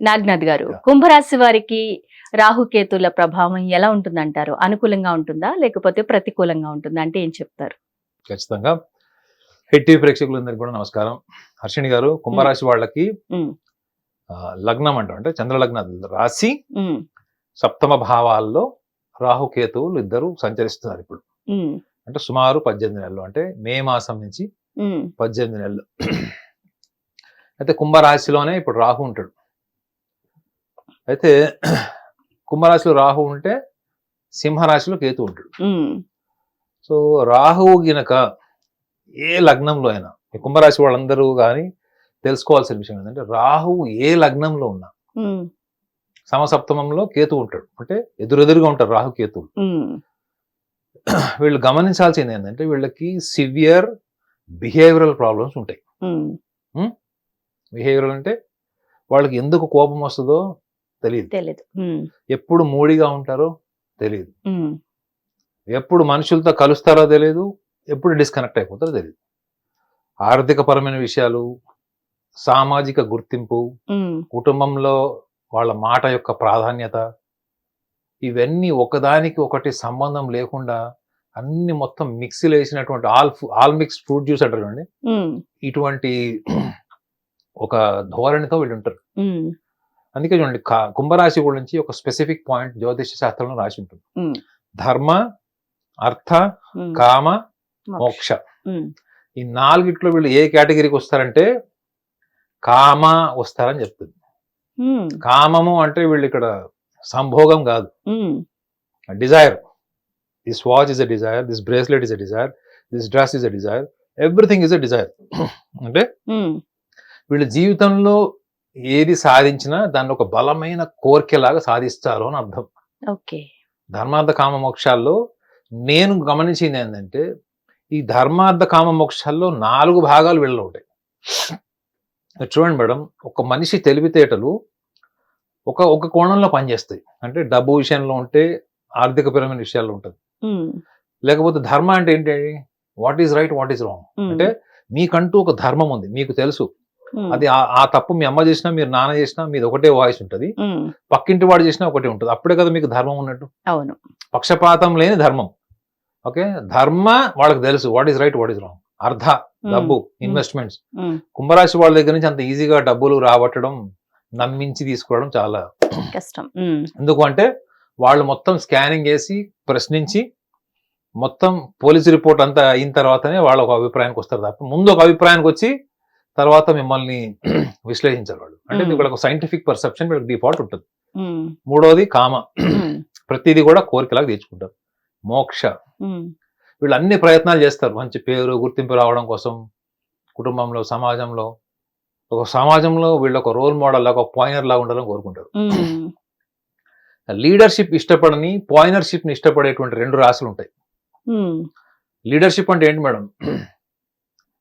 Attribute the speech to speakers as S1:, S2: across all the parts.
S1: నాగ్నాథ్ గారు, కుంభరాశి వారికి రాహుకేతుల ప్రభావం ఎలా ఉంటుందంటారు? అనుకూలంగా ఉంటుందా లేకపోతే ప్రతికూలంగా ఉంటుందా? అంటే ఏం చెప్తారు?
S2: ఖచ్చితంగా. హిట్ టీవీ ప్రేక్షకులందరికీ కూడా నమస్కారం. హర్షిణి గారు, కుంభరాశి వాళ్ళకి
S1: ఉమ్,
S2: లగ్నం అంటాం, అంటే చంద్రలగ్న రాశి
S1: ఉమ్,
S2: సప్తమ భావాల్లో రాహుకేతువులు ఇద్దరు సంచరిస్తున్నారు ఇప్పుడు.
S1: ఉమ్,
S2: అంటే సుమారు 18 నెలలు, అంటే మే మాసం నుంచి
S1: ఉమ్,
S2: 18 నెలలు. అయితే కుంభరాశిలోనే ఇప్పుడు రాహు ఉంటాడు. అయితే కుంభరాశిలో రాహు ఉంటే సింహరాశిలో కేతు ఉంటాడు.
S1: ఉమ్,
S2: సో రాహువు గినక ఏ లగ్నంలో అయినా, ఈ కుంభరాశి వాళ్ళందరూ కానీ తెలుసుకోవాల్సిన విషయం ఏంటంటే, రాహువు ఏ లగ్నంలో ఉన్నా
S1: ఉమ్,
S2: సమసప్తమంలో కేతు ఉంటాడు, అంటే ఎదురెదురుగా ఉంటారు రాహు కేతువులు.
S1: ఉమ్,
S2: వీళ్ళు గమనించాల్సింది ఏంటంటే, వీళ్ళకి సివియర్ బిహేవియరల్ ప్రాబ్లమ్స్ ఉంటాయి.
S1: ఉమ్,
S2: బిహేవియరల్ అంటే వాళ్ళకి ఎందుకు కోపం వస్తుందో తెలియదు,
S1: తెలీదు.
S2: ఎప్పుడు మూడిగా ఉంటారో తెలియదు,
S1: ఉమ్,
S2: ఎప్పుడు మనుషులతో కలుస్తారో తెలియదు, ఎప్పుడు డిస్కనెక్ట్ అయిపోతారో తెలియదు. ఆర్థిక పరమైన విషయాలు, సామాజిక గుర్తింపు,
S1: ఉమ్,
S2: కుటుంబంలో వాళ్ళ మాట యొక్క ప్రాధాన్యత, ఇవన్నీ ఒకదానికి ఒకటి సంబంధం లేకుండా అన్ని మొత్తం మిక్సీలు వేసినటువంటి ఆల్ మిక్స్డ్ ఫ్రూట్ జ్యూస్ అంటారు చూడండి,
S1: ఉమ్,
S2: ఇటువంటి ఒక ధోరణితో వీళ్ళు ఉంటారు.
S1: ఉమ్,
S2: అందుకే చూడండి, కుంభరాశి గురించి ఒక స్పెసిఫిక్ పాయింట్ జ్యోతిష శాస్త్రంలో రాసి ఉంటుంది.
S1: ఉమ్,
S2: ధర్మ, అర్థ,
S1: ఉమ్,
S2: కామ,
S1: మోక్ష.
S2: మోక్ష.
S1: ఉమ్,
S2: ఈ నాలుగిట్లో వీళ్ళు ఏ కేటగిరీకి వస్తారంటే కామ వస్తారని చెప్తుంది.
S1: ఉమ్,
S2: కామము అంటే వీళ్ళు ఇక్కడ సంభోగం కాదు,
S1: um,
S2: desire. This watch is a desire, this bracelet is a desire, this dress is a desire, everything is a desire. అంటే
S1: ఉమ్,
S2: వీళ్ళ జీవితంలో ఏది సాధించినా దాన్ని ఒక బలమైన కోరికలాగా సాధిస్తారు అని అర్థం.
S1: ఓకే.
S2: ధర్మార్థ కామ మోక్షాల్లో నేను గమనించింది ఏంటంటే, ఈ ధర్మార్థ కామ మోక్షాల్లో 4 భాగాలు వీళ్ళలో ఉంటాయి. చూడండి మేడం, ఒక మనిషి తెలివితేటలు ఒక ఒక కోణంలో పనిచేస్తాయి. అంటే డబ్బు విషయంలో ఉంటే, ఆర్థికపరమైన విషయాల్లో ఉంటుంది.
S1: ఉమ్,
S2: లేకపోతే ధర్మ అంటే ఏంటి, what is right, what is wrong.
S1: Um,
S2: అంటే మీకంటూ ఒక ధర్మం ఉంది, మీకు తెలుసు.
S1: ఉమ్,
S2: అది ఆ తప్పు మీ అమ్మ చేసినా, మీరు నాన్న చేసినా, మీది ఒకటే వాయిస్ ఉంటుంది,
S1: ఉమ్,
S2: పక్కింటి వాడు చేసినా ఒకటే ఉంటుంది. అప్పుడే కదా మీకు ధర్మం ఉన్నట్టు.
S1: అవును.
S2: పక్షపాతం లేని ధర్మం. ఓకే, ధర్మ వాళ్ళకి తెలుసు, what is right, what is wrong. అర్థ, డబ్బు, ఇన్వెస్ట్మెంట్స్.
S1: ఉమ్,
S2: కుంభరాశి వాళ్ళ దగ్గర నుంచి అంత ఈజీగా డబ్బులు రాబట్టడం, నమ్మించి తీసుకోవడం చాలా
S1: కష్టం. ఉమ్,
S2: ఎందుకు అంటే, వాళ్ళు మొత్తం స్కానింగ్ చేసి ప్రశ్నించి మొత్తం పోలీసు రిపోర్ట్ అంతా అయిన తర్వాతనే వాళ్ళ ఒక అభిప్రాయానికి వస్తారు తప్ప, ముందు ఒక అభిప్రాయానికి వచ్చి తర్వాత మిమ్మల్ని విశ్లేషించారు వాళ్ళు. అంటే వీళ్ళకి సైంటిఫిక్ పర్సెప్షన్ వీళ్ళకి డిఫాల్ట్ ఉంటుంది.
S1: ఉమ్,
S2: మూడోది కామ,
S1: ఉమ్,
S2: ప్రతిదీ కూడా కోరికలాగా తెచ్చుకుంటారు. మోక్ష,
S1: ఉమ్,
S2: వీళ్ళు అన్ని ప్రయత్నాలు చేస్తారు మంచి పేరు గుర్తింపు రావడం కోసం, కుటుంబంలో, సమాజంలో. ఒక సమాజంలో వీళ్ళు ఒక రోల్ మోడల్ లాగా, ఒక పాయినర్ లాగా ఉండాలని కోరుకుంటారు.
S1: ఉమ్,
S2: లీడర్షిప్ ఇష్టపడని, పాయినర్షిప్ ని ఇష్టపడేటువంటి 2 రాశులు ఉంటాయి.
S1: ఉమ్,
S2: లీడర్షిప్ అంటే ఏంటి మేడం,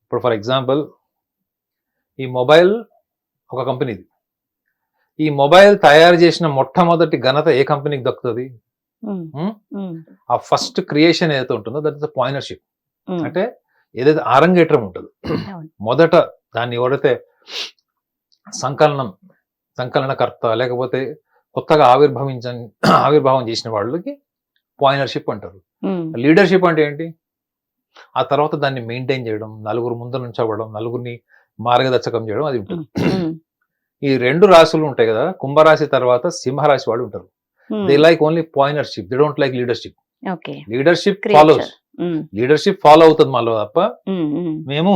S2: ఇప్పుడు ఫర్ ఎగ్జాంపుల్ ఈ మొబైల్ ఒక కంపెనీది. ఈ మొబైల్ తయారు చేసిన మొట్టమొదటి ఘనత ఏ కంపెనీకి దక్కుతుంది?
S1: ఉమ్, ఉమ్,
S2: ఆ ఫస్ట్ క్రియేషన్ ఏదైతే ఉంటుందో దట్ ఇస్ పాయినర్షిప్.
S1: ఉమ్,
S2: అంటే ఏదైతే అరంగేట్రం ఉంటుంది,
S1: అవును.
S2: మొదట దాన్ని ఎవరైతే సంకలనకర్త, లేకపోతే కొత్తగా ఆవిర్భావం చేసిన వాళ్ళకి పాయినర్షిప్ అంటారు.
S1: ఉమ్,
S2: లీడర్షిప్ అంటే ఏంటి? ఆ తర్వాత దాన్ని మెయింటైన్ చేయడం, నలుగురు ముందు నుంచోవడం, నలుగురిని మార్గదర్శకం చేయడం, అది ఉంటుంది.
S1: ఉమ్,
S2: ఈ 2 రాశులు ఉంటాయి కదా, కుంభరాశి తర్వాత సింహరాశి వాళ్ళు ఉంటారు.
S1: Um,
S2: they like only partnership, they don't like leadership.
S1: Okay.
S2: Leadership
S1: Creature.
S2: Follows, leadership follow అవుతుంది మాలో తప్ప,
S1: ఉమ్, ఉమ్,
S2: మేము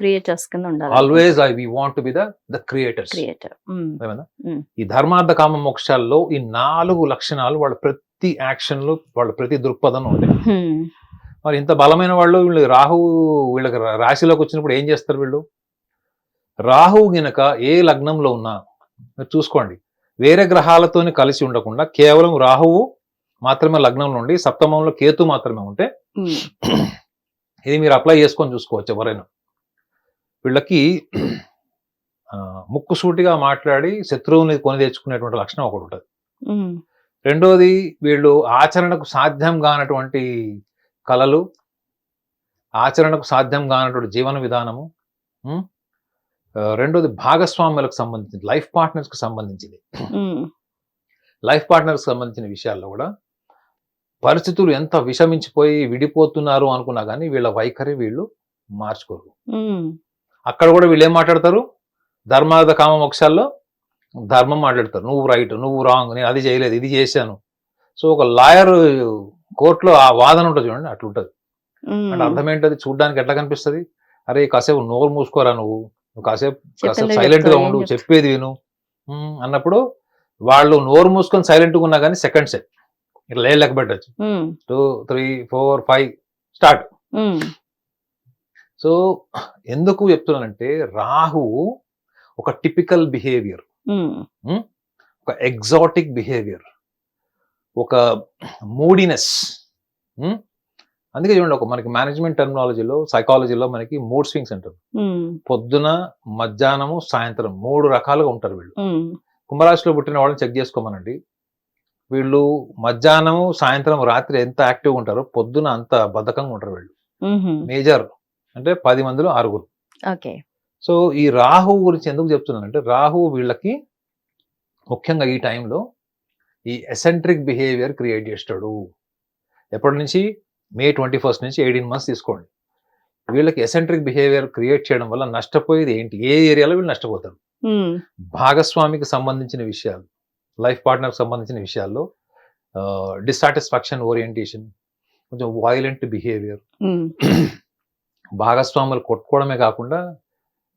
S1: క్రియేటర్స్ కింద ఉండాలి.
S2: Always we want to be the creators.
S1: Creator.
S2: ఈ ధర్మార్థ కామ మోక్షాల్లో ఈ 4 లక్షణాలు వాళ్ళ ప్రతి యాక్షన్ లో, వాళ్ళ ప్రతి దృక్పథంలో ఉంటాయి. మరి ఇంత బలమైన వాళ్ళు, వీళ్ళు రాహువు వీళ్ళకి రాశిలోకి వచ్చినప్పుడు ఏం చేస్తారు వీళ్ళు? రాహువు గినక ఏ లగ్నంలో ఉన్నా మీరు చూసుకోండి, వేరే గ్రహాలతోని కలిసి ఉండకుండా కేవలం రాహువు మాత్రమే లగ్నంలో ఉండి సప్తమంలో కేతు మాత్రమే ఉంటే, ఇది మీరు అప్లై చేసుకొని చూసుకోవచ్చు ఎవరైనా. వీళ్ళకి ముక్కుసూటిగా మాట్లాడి శత్రువుని కొని తెచ్చుకునేటువంటి లక్షణం ఒకటి ఉంటుంది. రెండోది, వీళ్ళు ఆచరణకు సాధ్యం కానటువంటి కళలు, ఆచరణకు సాధ్యం కానటువంటి జీవన విధానము, రెండోది భాగస్వాములకు సంబంధించింది, లైఫ్ పార్ట్నర్స్ కి సంబంధించింది.
S1: ఉమ్,
S2: లైఫ్ పార్ట్నర్స్ సంబంధించిన విషయాల్లో కూడా పరిస్థితులు ఎంత విషమించిపోయి విడిపోతున్నారు అనుకున్నా కానీ వీళ్ళ వైఖరి వీళ్ళు మార్చుకోరు.
S1: ఉమ్,
S2: అక్కడ కూడా వీళ్ళు ఏం మాట్లాడతారు, ధర్మార్థ కామ మోక్షాల్లో ధర్మం మాట్లాడతారు, నువ్వు రైట్ నువ్వు రాంగ్, నేను అది చేయలేదు ఇది చేశాను. సో ఒక లాయర్ కోర్టులో ఆ వాదన ఉంటుంది చూడండి, అట్లుంటది. అంటే
S1: ఉమ్.
S2: అర్థం ఏంటది, చూడడానికి ఎట్లా కనిపిస్తుంది, అరే కాసేపు నోరు మూసుకోరా నువ్వు కాసేపు
S1: చెప్పిందే
S2: సైలెంట్ గా
S1: చెప్తావు, ఏం
S2: ఉండు,
S1: చెప్తావు?
S2: చెప్పేది విను అన్నప్పుడు వాళ్ళు నోరు మూసుకొని సైలెంట్ గా ఉన్నా కానీ సెకండ్ సెట్ ఇట్లా లెక్క పెట్టచ్చు,
S1: ఉమ్,
S2: 2 3 4 5 స్టార్ట్.
S1: ఉమ్,
S2: సో ఎందుకు చెప్తున్నానంటే రాహువు ఒక టిపికల్ బిహేవియర్,
S1: ఉమ్,
S2: ఒక ఎగ్జాటిక్ బిహేవియర్, ఒక మూడీనెస్. అందుకే చూడండి, ఒక మనకి మేనేజ్మెంట్ టెర్మినాలజీలో సైకాలజీలో మనకి మూడ్ స్వింగ్స్ అంటారు.
S1: ఉమ్,
S2: పొద్దున మధ్యాహ్నము సాయంత్రం 3 రకాలుగా ఉంటారు వీళ్ళు.
S1: ఉమ్,
S2: కుంభరాశిలో పుట్టిన వాళ్ళని చెక్ చేసుకోమనండి, వీళ్ళు మధ్యాహ్నము సాయంత్రం రాత్రి ఎంత యాక్టివ్గా ఉంటారో పొద్దున అంత బద్ధకంగా ఉంటారు వీళ్ళు.
S1: ఉమ్.
S2: మేజర్ అంటే 10 మందిలో 6.
S1: ఓకే.
S2: సో ఈ రాహువు గురించి ఎందుకు చెప్తున్నానంటే రాహువు వీళ్ళకి ముఖ్యంగా ఈ టైంలో ఈ ఎసెంట్రిక్ బిహేవియర్ క్రియేట్ చేస్తాడు. ఎప్పటి నుంచి, May 21 నుంచి 18 months తీసుకోండి. వీళ్ళకి ఎసెంట్రిక్ బిహేవియర్ క్రియేట్ చేయడం వల్ల నష్టపోయేది ఏంటి, ఏ ఏరియాలో వీళ్ళు నష్టపోతారు,
S1: ఉమ్,
S2: భాగస్వామికి సంబంధించిన విషయాలు, లైఫ్ పార్ట్నర్కి సంబంధించిన విషయాల్లో డిస్సాటిస్ఫాక్షన్ ఓరియంటేషన్, కొంచెం వైలెంట్ బిహేవియర్,
S1: ఉమ్,
S2: భాగస్వాములు కొట్టుకోవడమే కాకుండా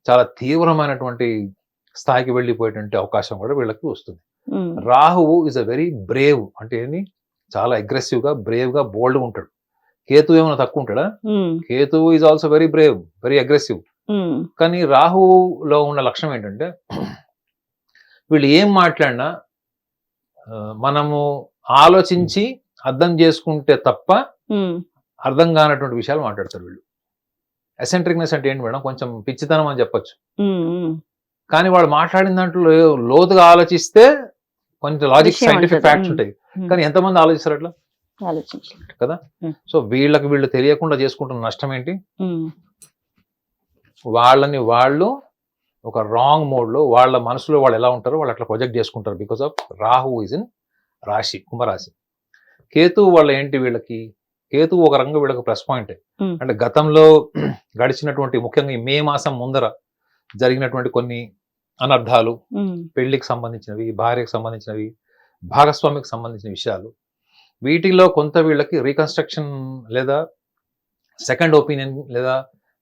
S2: చాలా తీవ్రమైనటువంటి స్థాయికి వెళ్ళిపోయేటువంటి అవకాశం కూడా వీళ్ళకి వస్తుంది.
S1: ఉమ్,
S2: రాహువు ఇస్ అ వెరీ బ్రేవ్, అంటే ఏంది, చాలా అగ్రెసివ్ గా బ్రేవ్ గా బోల్డ్గా ఉంటాడు. కేతు ఏమైనా తక్కువ ఉంటాడా,
S1: um,
S2: Ketu is also very brave, very aggressive.
S1: Um,
S2: కానీ రాహులో ఉన్న లక్షణం ఏంటంటే వీళ్ళు ఏం మాట్లాడినా మనము ఆలోచించి అర్థం చేసుకుంటే తప్ప
S1: ఉమ్,
S2: అర్థం కానటువంటి విషయాలు మాట్లాడతారు వీళ్ళు. ఎసెంట్రిక్నెస్ అంటే ఏంటి మేడం, కొంచెం పిచ్చితనం అని చెప్పొచ్చు.
S1: ఉమ్, ఉమ్.
S2: కానీ వాళ్ళు మాట్లాడిన దాంట్లో లోతుగా ఆలోచిస్తే కొంచెం లాజిక్
S1: విషయం
S2: సైంటిఫిక్
S1: ఉంటుంది.
S2: ఫ్యాక్ట్స్ ఉంటాయి. కానీ ఎంతమంది ఆలోచిస్తారు అట్లా
S1: ఆలోచించలేదు.
S2: కదా.
S1: ఉమ్.
S2: సో వీళ్ళు తెలియకుండా చేసుకుంటున్న నష్టం ఏంటి,
S1: ఉమ్,
S2: వాళ్ళని వాళ్ళు ఒక రాంగ్ మోడ్ లో వాళ్ళ మనసులో వాళ్ళు ఎలా ఉంటారో వాళ్ళు అట్లా ప్రొజెక్ట్ చేసుకుంటారు. Because of Rahu is in రాశి, కుంభరాశి. కేతు వల్ల ఏంటి, వీళ్ళకి కేతు ఒక రంగు వీళ్ళకి ప్లస్ పాయింట్.
S1: ఉమ్,
S2: అంటే గతంలో గడిచినటువంటి ముఖ్యంగా ఈ మే మాసం ముందర జరిగినటువంటి కొన్ని అనర్థాలు,
S1: ఉమ్,
S2: పెళ్లికి సంబంధించినవి, భార్యకు సంబంధించినవి, భాగస్వామికి సంబంధించిన విషయాలు, వీటిలో కొంత వీళ్ళకి రీకన్స్ట్రక్షన్ లేదా సెకండ్ ఒపీనియన్ లేదా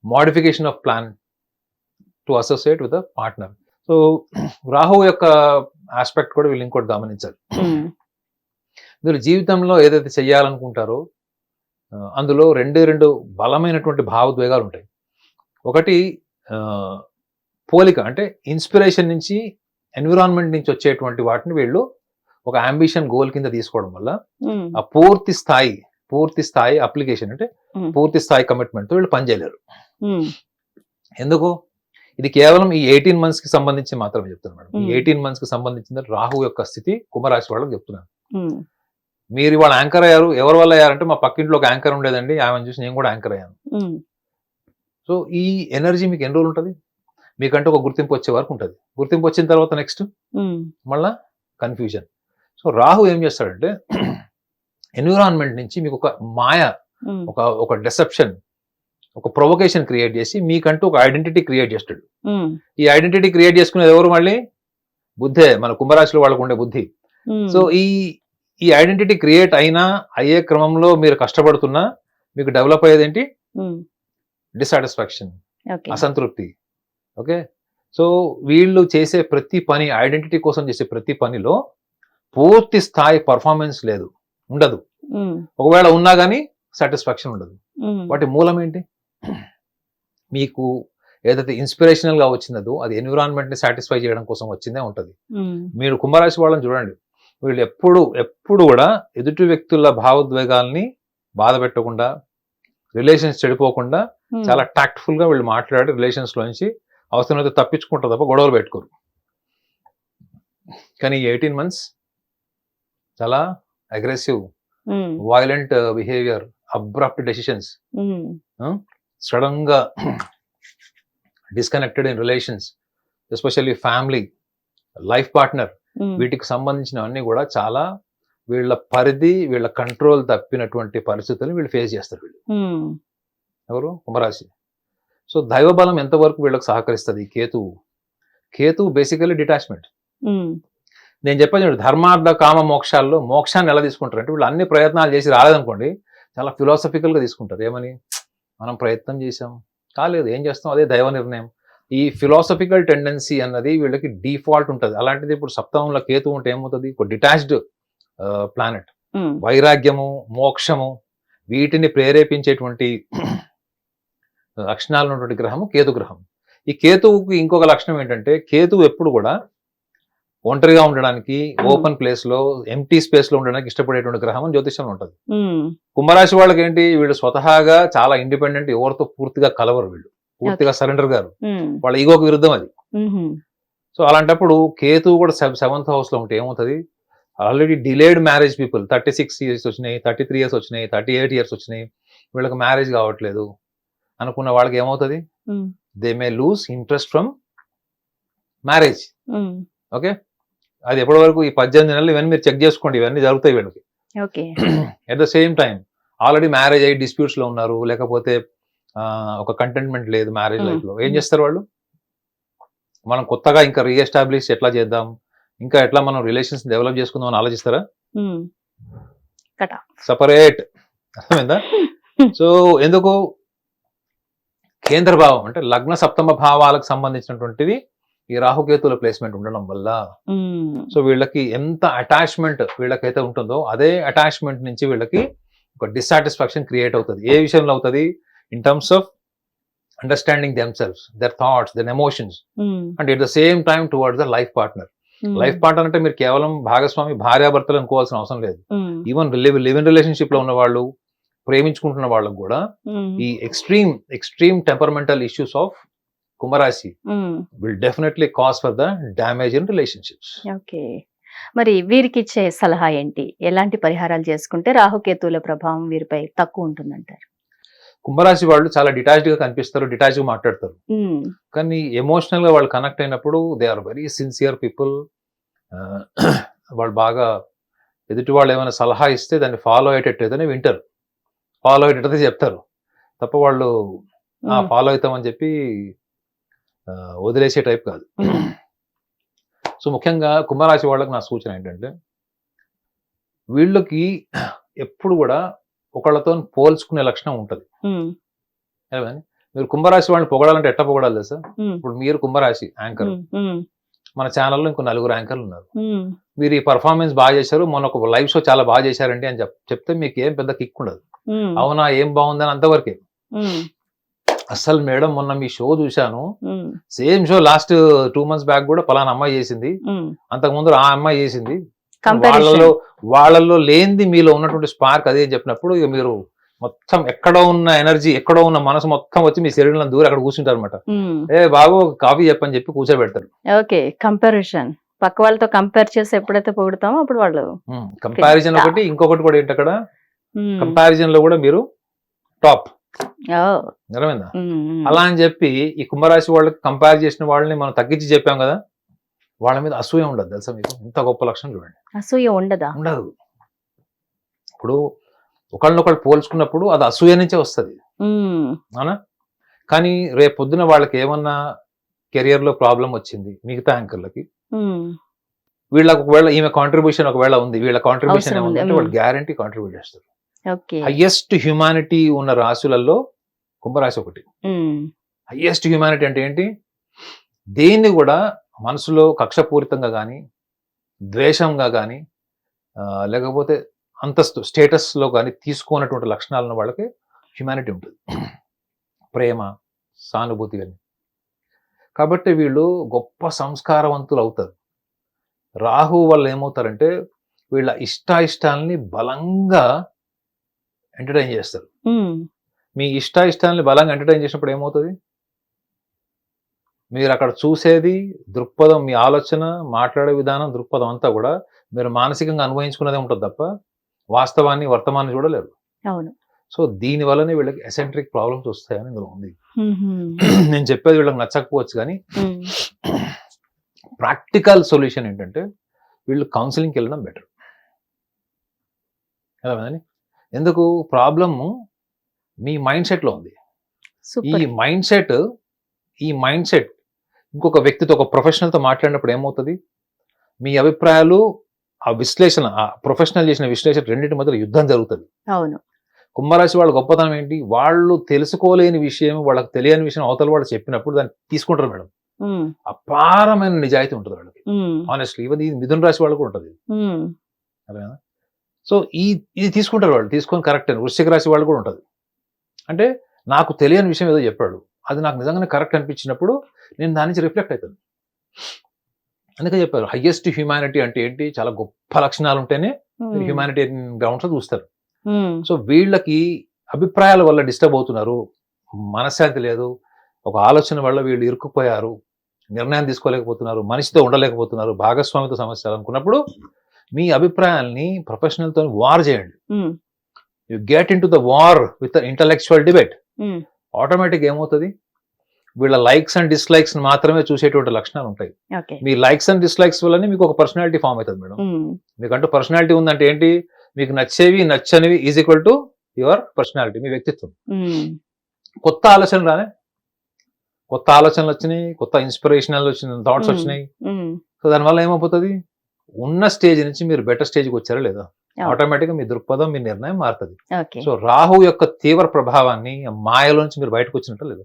S2: modification of plan to associate with a partner. So Rahu యొక్క ఆస్పెక్ట్ కూడా వీళ్ళు ఇంకోటి గమనించాలి.
S1: ఉమ్,
S2: వీళ్ళు జీవితంలో ఏదైతే చెయ్యాలనుకుంటారో అందులో రెండు బలమైనటువంటి భావోద్వేగాలు ఉంటాయి. ఒకటి పోలిక, అంటే ఇన్స్పిరేషన్ నుంచి, ఎన్విరాన్మెంట్ నుంచి వచ్చేటువంటి వాటిని వీళ్ళు ఒక అంబిషన్ గోల్ కింద తీసుకోవడం వల్ల
S1: ఉమ్,
S2: ఆ పూర్తి స్థాయి అప్లికేషన్, అంటే
S1: ఉమ్,
S2: పూర్తి స్థాయి కమిట్మెంట్ తో వీళ్ళు పనిచేయలేరు.
S1: ఉమ్,
S2: ఎందుకు, ఇది కేవలం ఈ 18 months కి సంబంధించి మాత్రమే చెప్తున్నాను మేడం. ఈ
S1: Hmm.
S2: 18 months కి సంబంధించిన రాహు యొక్క స్థితి కుంభరాశి వాళ్ళకి చెప్తున్నాను.
S1: ఉమ్,
S2: మీరు ఇవాళ యాంకర్ అయ్యారు, ఎవరి వల్ల అయ్యారంటే మా పక్కింట్లో ఒక యాంకర్ ఉండేదండి, ఆమెను చూసి నేను కూడా యాంకర్ అయ్యాను.
S1: ఉమ్,
S2: సో ఈ ఎనర్జీ మీకు ఎన్ని రోజులు ఉంటుంది, మీకంటే ఒక గుర్తింపు వచ్చే వరకు ఉంటుంది. గుర్తింపు వచ్చిన తర్వాత నెక్స్ట్
S1: ఉమ్,
S2: మళ్ళా కన్ఫ్యూజన్. సో రాహు ఏం చేస్తాడంటే ఎన్విరాన్మెంట్ నుంచి మీకు ఒక మాయ,
S1: ఉమ్,
S2: ఒక డిసెప్షన్, ఒక ప్రొవొకేషన్ క్రియేట్ చేసి మీకంటూ ఒక ఐడెంటిటీ క్రియేట్ చేస్తాడు.
S1: ఉమ్,
S2: ఈ ఐడెంటిటీ క్రియేట్ చేసుకునేది ఎవరు, మళ్ళీ బుద్ధే, మన కుంభరాశిలో వాళ్ళకు ఉండే బుద్ధి.
S1: ఉమ్,
S2: సో ఈ ఐడెంటిటీ క్రియేట్ అయ్యే క్రమంలో మీరు కష్టపడుతున్నా మీకు డెవలప్ అయ్యేది ఏంటి,
S1: ఉమ్,
S2: డిసాటిస్ఫాక్షన్,
S1: ఓకే.
S2: అసంతృప్తి. ఓకే. సో వీళ్ళు చేసే ప్రతి పని, ఐడెంటిటీ కోసం చేసే ప్రతి పనిలో పూర్తి స్థాయి పర్ఫార్మెన్స్ ఉండదు.
S1: ఉమ్,
S2: ఒకవేళ ఉన్నా కానీ సాటిస్ఫాక్షన్ ఉండదు.
S1: ఉమ్,
S2: వాటి మూలం ఏంటి, మీకు ఏదైతే ఇన్స్పిరేషనల్ గా వచ్చిందో అది ఎన్విరాన్మెంట్ ని సాటిస్ఫై చేయడం కోసం వచ్చిందే ఉంటుంది.
S1: ఉమ్,
S2: మీరు కుంభరాశి వాళ్ళని చూడండి, వీళ్ళు ఎప్పుడు కూడా ఎదుటి వ్యక్తుల భావోద్వేగాల్ని బాధ పెట్టకుండా, రిలేషన్స్ చెడిపోకుండా
S1: ఉమ్,
S2: చాలా టాక్ట్ఫుల్ గా వీళ్ళు మాట్లాడి రిలేషన్స్ లోంచి అవసరమైతే తప్పించుకుంటారు తప్ప గొడవలు పెట్టుకోరు. కానీ 18 months చాలా aggressive,
S1: um,
S2: violent behaviour, abrupt decisions,
S1: um,
S2: sudden గా disconnected in relations, especially family, life partner,
S1: um,
S2: వీటికి సంబంధించినవన్నీ కూడా చాలా వీళ్ళ పరిధి, వీళ్ళ కంట్రోల్ తప్పినటువంటి పరిస్థితులు వీళ్ళు ఫేస్ చేస్తారు. వీళ్ళు
S1: ఉమ్,
S2: ఎవరు? కుంభరాశి. సో దైవబలం ఎంతవరకు వీళ్ళకి సహకరిస్తుంది? కేతువు బేసికలీ డిటాచ్మెంట్.
S1: ఉమ్,
S2: నేను చెప్పాను చూడు, ధర్మార్థ కామ మోక్షాల్లో మోక్షాన్ని ఎలా తీసుకుంటారు అంటే, వీళ్ళు అన్ని ప్రయత్నాలు చేసి రాలేదనుకోండి, చాలా ఫిలాసఫికల్గా తీసుకుంటారు. ఏమని? మనం ప్రయత్నం చేసాం, కాలేదు, ఏం చేస్తాం, అదే దైవ నిర్ణయం. ఈ ఫిలాసఫికల్ టెండెన్సీ అన్నది వీళ్ళకి డిఫాల్ట్ ఉంటుంది. అలాంటిది ఇప్పుడు సప్తమంలో కేతు ఉంటే ఏమవుతుంది? ఒక డిటాచ్డ్ ప్లానెట్.
S1: ఉమ్,
S2: వైరాగ్యము, మోక్షము, వీటిని ప్రేరేపించేటువంటి లక్షణాలు ఉన్నటువంటి గ్రహము కేతు గ్రహం. ఈ కేతువుకి ఇంకొక లక్షణం ఏంటంటే, కేతువు ఎప్పుడు కూడా ఒంటరిగా ఉండడానికి, ఓపెన్ ప్లేస్ లో, ఎంటీ స్పేస్ లో ఉండడానికి ఇష్టపడేటువంటి గ్రహం అని జ్యోతిష్యంలో ఉంటుంది.
S1: ఉమ్,
S2: కుంభరాశి వాళ్ళకి ఏంటి, వీళ్ళు స్వతహాగా చాలా ఇండిపెండెంట్, ఎవరితో పూర్తిగా కలవరు, వీళ్ళు పూర్తిగా సరెండర్ గారు,
S1: ఉమ్,
S2: వాళ్ళ ఈగోకి విరుద్ధం అది.
S1: ఉమ్,
S2: సో అలాంటప్పుడు కేతువు కూడా 7th హౌస్ లో ఉంటే ఏమవుతుంది? Already delayed marriage people, 36 years వచ్చినాయి, 33 years వచ్చినాయి, 38 years వచ్చినాయి, వీళ్ళకి మ్యారేజ్ కావట్లేదు అనుకున్న వాళ్ళకి ఏమవుతుంది?
S1: Um,
S2: they may lose interest from marriage.
S1: Um,
S2: okay, అది ఎప్పటి వరకు? ఈ 18 నెలలు ఇవన్నీ మీరు చెక్ చేసుకోండి, ఇవన్నీ జరుగుతాయి వీళ్ళకి.
S1: Okay.
S2: At the same time already marriage అయ్యి డిస్ప్యూట్స్ లో ఉన్నారు, లేకపోతే ఒక కంటెంట్మెంట్ లేదు మ్యారేజ్ లైఫ్ లో, ఏం చేస్తారు వాళ్ళు? మనం కొత్తగా ఇంకా రీఎస్టాబ్లిష్ ఎట్లా చేద్దాం, ఇంకా ఎట్లా మనం రిలేషన్స్ డెవలప్ చేసుకుందాం అని ఆలోచిస్తారా?
S1: ఉమ్, కటా.
S2: సపరేట్. అర్థమైందా? సో ఎందుకు? కేంద్ర భావం అంటే లగ్న సప్తమ భావాలకు సంబంధించినటువంటిది ఈ రాహుకేతుల ప్లేస్మెంట్ ఉండడం వల్ల.
S1: ఉమ్,
S2: సో వీళ్ళకి ఎంత అటాచ్మెంట్ వీళ్ళకైతే ఉంటుందో, అదే అటాచ్మెంట్ నుంచి వీళ్ళకి ఒక డిస్సాటిస్ఫాక్షన్ క్రియేట్ అవుతుంది. ఏ విషయంలో అవుతుంది? In terms of understanding themselves, their thoughts, their emotions,
S1: um,
S2: and at the same time towards the life partner.
S1: Um,
S2: life partner అంటే మీరు కేవలం భాగస్వామి, భార్యాభర్తలు అనుకోవాల్సిన అవసరం లేదు.
S1: Um,
S2: even live in relationship లో ఉన్న వాళ్ళు, ప్రేమించుకుంటున్న వాళ్ళకు కూడా
S1: ఉమ్,
S2: ఈ ఎక్స్ట్రీమ్ టెంపరమెంటల్ ఇష్యూస్ ఆఫ్ కుంభరాశి
S1: ఉమ్,
S2: will definitely cause for the damage in relationships.
S1: Okay. మరి వీరికి ఇచ్చే సలహా ఏంటి? ఎలాంటి పరిహారాలు చేసుకుంటే రాహుకేతువుల ప్రభావం వీరిపై తక్కువ ఉంటుందంటారు?
S2: కుంభరాశి వాళ్ళు చాలా డిటాచ్డ్ గా కనిపిస్తారు, డిటాచ్డ్ గా మాట్లాడతారు,
S1: ఉమ్,
S2: కానీ ఎమోషనల్ గా వాళ్ళు కనెక్ట్ అయినప్పుడు they are very sincere people. వాళ్ళు బాగా ఎదుటి వాళ్ళు ఏమైనా సలహా ఇస్తే దాన్ని ఫాలో అయ్యేటట్టయితేనే వింటారు, ఫాలో అయ్యేటట్టు చెప్తారు తప్ప వాళ్ళు
S1: ఉమ్,
S2: ఫాలో అవుతామని చెప్పి వదిలేసే టైప్ కాదు.
S1: ఉమ్,
S2: సో ముఖ్యంగా కుంభరాశి వాళ్ళకి నా సూచన ఏంటంటే, వీళ్ళకి ఎప్పుడు కూడా ఒకళ్ళతో పోల్చుకునే లక్షణం ఉంటుంది.
S1: ఉమ్,
S2: ఏమని? మీరు కుంభరాశి వాళ్ళని పొగడాలంటే ఎట్లా పొగడాలి తెలుసా?
S1: ఉమ్,
S2: ఇప్పుడు మీరు కుంభరాశి యాంకర్,
S1: ఉమ్, ఉమ్,
S2: మన ఛానల్లో ఇంకో 4 యాంకర్లు ఉన్నారు,
S1: ఉమ్,
S2: మీరు ఈ పర్ఫార్మెన్స్ బాగా చేశారు, మొన్న ఒక లైవ్ షో చాలా బాగా చేశారండి అని చెప్తే మీకు ఏం పెద్ద కిక్ ఉండదు.
S1: ఉమ్,
S2: అవునా, ఏం బాగుందని అంతవరకే.
S1: ఉమ్, అసలు
S2: మేడం మొన్న మీ షో చూశాను,
S1: um,
S2: same show last 2 months back కూడా పలానా అమ్మాయి చేసింది,
S1: ఉమ్,
S2: అంతకుముందు ఆ అమ్మాయి చేసింది,
S1: కంపారిజన్.
S2: వాళ్ళలో లేనిది మీలో ఉన్నటువంటి స్పార్క్ అదే చెప్పినప్పుడు ఇక మీరు మొత్తం ఎక్కడో ఉన్న ఎనర్జీ, ఎక్కడో ఉన్న మనసు మొత్తం వచ్చి మీ శరీరంలో దూరం అక్కడ కూర్చుంటారు అనమాట.
S1: ఉమ్,
S2: ఏ బాబు కాఫీ చెప్పని చెప్పి కూర్చోబెడతారు.
S1: ఓకే. కంపారిజన్, పక్క వాళ్ళతో కంపేర్ చేసి ఎప్పుడైతే పొగుడుతామో అప్పుడు వాళ్ళు.
S2: కంపారిజన్ ఒకటి, ఇంకొకటి కూడా ఏంటి అక్కడ,
S1: ఉమ్,
S2: కంపారిజన్ లో కూడా మీరు టాప్.
S1: ఓ,
S2: నిజమేనా?
S1: ఉమ్, ఉమ్,
S2: అలా అని చెప్పి ఈ కుంభరాశి వాళ్ళకి కంపేర్ చేసిన వాళ్ళని మనం తగ్గించి చెప్పాం కదా, వాళ్ళ మీద అసూయ ఉండదు తెలుసా మీకు? ఇంత గొప్ప లక్షణం చూడండి,
S1: అసూయ ఉండదా?
S2: ఉండదు. ఇప్పుడు ఒకళ్ళనొకళ్ళు పోల్చుకున్నప్పుడు అది అసూయ నుంచే వస్తుంది,
S1: ఉమ్,
S2: అవునా? కానీ రేపు పొద్దున వాళ్ళకి ఏమన్నా కెరియర్ లో ప్రాబ్లం వచ్చింది, మిగతా యాంకర్లకి,
S1: ఉమ్,
S2: వీళ్ళకి ఒకవేళ ఈమె కాంట్రిబ్యూషన్ ఒకవేళ ఉంది, వీళ్ళ కాంట్రిబ్యూషన్
S1: అవసరం ఉంది.
S2: ఏముందంటే వాళ్ళు గ్యారంటీ కాంట్రిబ్యూట్ చేస్తారు.
S1: ఓకే.
S2: హైయెస్ట్ హ్యుమానిటీ ఉన్న రాశులలో కుంభరాశి ఒకటి.
S1: ఉమ్,
S2: హైయెస్ట్ హ్యుమానిటీ అంటే ఏంటి? దేన్ని కూడా మనసులో కక్షపూరితంగా కానీ, ద్వేషంగా కానీ, లేకపోతే అంతస్తు స్టేటస్ లో కానీ తీసుకోనటువంటి లక్షణాలు ఉన్న వాళ్ళకి హ్యుమానిటీ ఉంటుంది, ప్రేమ, సానుభూతి అని. కాబట్టి వీళ్ళు గొప్ప సంస్కారవంతులు అవుతారు. రాహు వల్ల ఏమవుతారంటే వీళ్ళ ఇష్టాయిష్టాలని బలంగా ఎంటర్టైన్ చేస్తారు.
S1: ఉమ్,
S2: మీ ఇష్టాయిష్టాలని బలంగా ఎంటర్టైన్ చేసినప్పుడు ఏమవుతుంది? మీరు అక్కడ చూసేది దృక్పథం, మీ ఆలోచన, మాట్లాడే విధానం, దృక్పథం అంతా కూడా మీరు మానసికంగా అనుభవించుకున్నదే ఉంటుంది తప్ప వాస్తవాన్ని, వర్తమాన్ని చూడలేరు.
S1: అవును.
S2: సో దీని వల్లనే వీళ్ళకి ఎసెంట్రిక్ ప్రాబ్లమ్స్ వస్తాయని ఇందులో ఉంది.
S1: మ్మ్.
S2: నేను చెప్పేది వీళ్ళకి నచ్చకపోవచ్చు కానీ
S1: మ్మ్.
S2: ప్రాక్టికల్ సొల్యూషన్ ఏంటంటే వీళ్ళు కౌన్సిలింగ్కి వెళ్ళడం బెటర్. ఎలా ఎందుకు ప్రాబ్లము మీ మైండ్ సెట్లో ఉంది.
S1: సూపర్.
S2: ఈ మైండ్ సెట్ ఇంకొక వ్యక్తితో, ఒక ప్రొఫెషనల్తో మాట్లాడినప్పుడు ఏమవుతుంది, మీ అభిప్రాయాలు, ఆ విశ్లేషణ, ఆ ప్రొఫెషనల్ చేసిన విశ్లేషణ రెండింటి మధ్య యుద్ధం జరుగుతుంది.
S1: అవును.
S2: కుంభరాశి వాళ్ళ గొప్పతనం ఏంటి, వాళ్ళు తెలుసుకోలేని విషయం, వాళ్ళకి తెలియని విషయం అవతల వాళ్ళు చెప్పినప్పుడు దాన్ని తీసుకుంటారు మేడం.
S1: మ్మ్.
S2: అపారమైన నిజాయితీ ఉంటుంది వాళ్ళకి.
S1: మ్మ్.
S2: ఆనెస్ట్లీ ఈవెన్ ఈ మిథున రాశి వాళ్ళకు ఉంటుంది.
S1: మ్మ్.
S2: అదేనా? సో ఇది తీసుకుంటారు వాళ్ళు, తీసుకొని కరెక్ట్ అని. వృశ్చిక రాశి వాళ్ళు కూడా ఉంటుంది. అంటే నాకు తెలియని విషయం ఏదో చెప్పాడు, అది నాకు నిజంగానే కరెక్ట్ అనిపించినప్పుడు నేను దాని నుంచి రిఫ్లెక్ట్ అవుతాను. అందుకే చెప్పారు హైయెస్ట్ హ్యూమానిటీ అంటే ఏంటి, చాలా గొప్ప లక్షణాలు ఉంటేనే హ్యూమానిటేరియన్ గ్రౌండ్స్ చూస్తారు.
S1: మ్మ్.
S2: సో వీళ్ళకి అభిప్రాయాల వల్ల డిస్టర్బ్ అవుతున్నారు, మనశ్శాంతి లేదు, ఒక ఆలోచన వల్ల వీళ్ళు ఇరుక్కుపోయారు, నిర్ణయం తీసుకోలేకపోతున్నారు, మనిషితో ఉండలేకపోతున్నారు, భాగస్వామితో సమస్యలు అనుకున్నప్పుడు మీ అభిప్రాయాల్ని ప్రొఫెషనల్తో వార్ చేయండి.
S1: Hmm.
S2: You get into the war with intellectual debate.
S1: Hmm.
S2: Automatic ఏమవుతుంది, వీళ్ళ లైక్స్ అండ్ డిస్లైక్స్ మాత్రమే చూసేటువంటి లక్షణాలు ఉంటాయి.
S1: ఓకే.
S2: మీ లైక్స్ అండ్ డిస్లైక్స్ వల్లనే మీకు ఒక పర్సనాలిటీ ఫామ్ అవుతుంది మేడం.
S1: మ్మ్.
S2: మీకంటూ పర్సనాలిటీ ఉందంటే ఏంటి, మీకు నచ్చేవి నచ్చనివి is equal to your personality, మీ వ్యక్తిత్వం.
S1: మ్మ్.
S2: కొత్త ఆలోచనలు రానే, కొత్త ఆలోచనలు వచ్చినాయి, కొత్త ఇన్స్పిరేషనల్ వచ్చిన థాట్స్ వచ్చినాయి.
S1: మ్మ్.
S2: సో దానివల్ల ఏమైపోతుంది, ఉన్న స్టేజ్ నుంచి మీరు బెటర్ స్టేజ్కి వచ్చారా లేదా,
S1: అవును.
S2: ఆటోమేటిక్ గా మీ దృక్పథం, మీ నిర్ణయం మారుతుంది.
S1: ఓకే.
S2: సో రాహు యొక్క తీవ్ర ప్రభావాన్ని, మాయలోంచి మీరు బయటకు వచ్చినట్టు లేదు.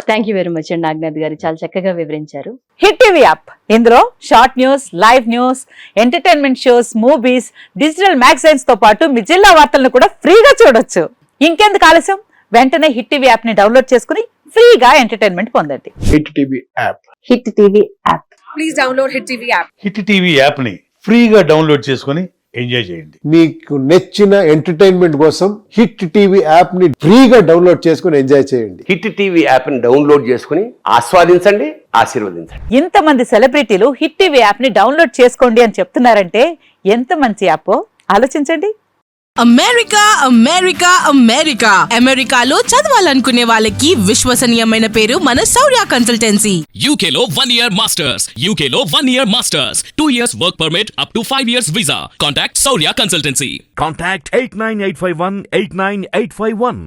S1: థ్యాంక్ యూ వెరీ మచ్ అండి నాగనాథ్ గారు, చాలా చక్కగా వివరించారు.
S3: హిట్ టీవీ యాప్, ఇందులో short news, live news, entertainment shows, movies, digital magazines తో పాటు మీ జిల్లా వార్తలను కూడా ఫ్రీగా చూడొచ్చు. ఇంకెందుకు ఆలస్యం, వెంటనే హిట్ టీవీ యాప్ ని డౌన్లోడ్ చేసుకుని ఫ్రీగా ఎంటర్టైన్మెంట్ పొందండి.
S4: Hit TV app.
S3: Hit TV app.
S5: Please download Hit TV app.
S4: Hit TV app ని ఫ్రీగా డౌన్లోడ్ చేసుకొని ఎంజాయ్ చేయండి.
S6: మీకు నచ్చిన ఎంటర్టైన్మెంట్ కోసం హిట్ టీవీ యాప్ ని ఫ్రీగా డౌన్లోడ్ చేసుకుని ఎంజాయ్ చేయండి.
S7: హిట్ టీవీ యాప్ని డౌన్లోడ్ చేసుకుని ఆస్వాదించండి, ఆశీర్వదించండి.
S3: ఇంతమంది సెలబ్రిటీలు హిట్ టీవీ యాప్ ని డౌన్లోడ్ చేసుకోండి అని చెప్తున్నారంటే ఎంత మంచి యాప్ ఆలోచించండి.
S5: అమెరికా అమెరికాలో చదవాలనుకునే వాళ్ళకి విశ్వసనీయమైన పేరు మన శౌర్య consultancy.
S8: UK Law 1 Year Masters. UK Law 1 Year Masters. 2 years work permit up to 5 years visa. Contact Saurya Consultancy.
S9: Contact 89851 89851.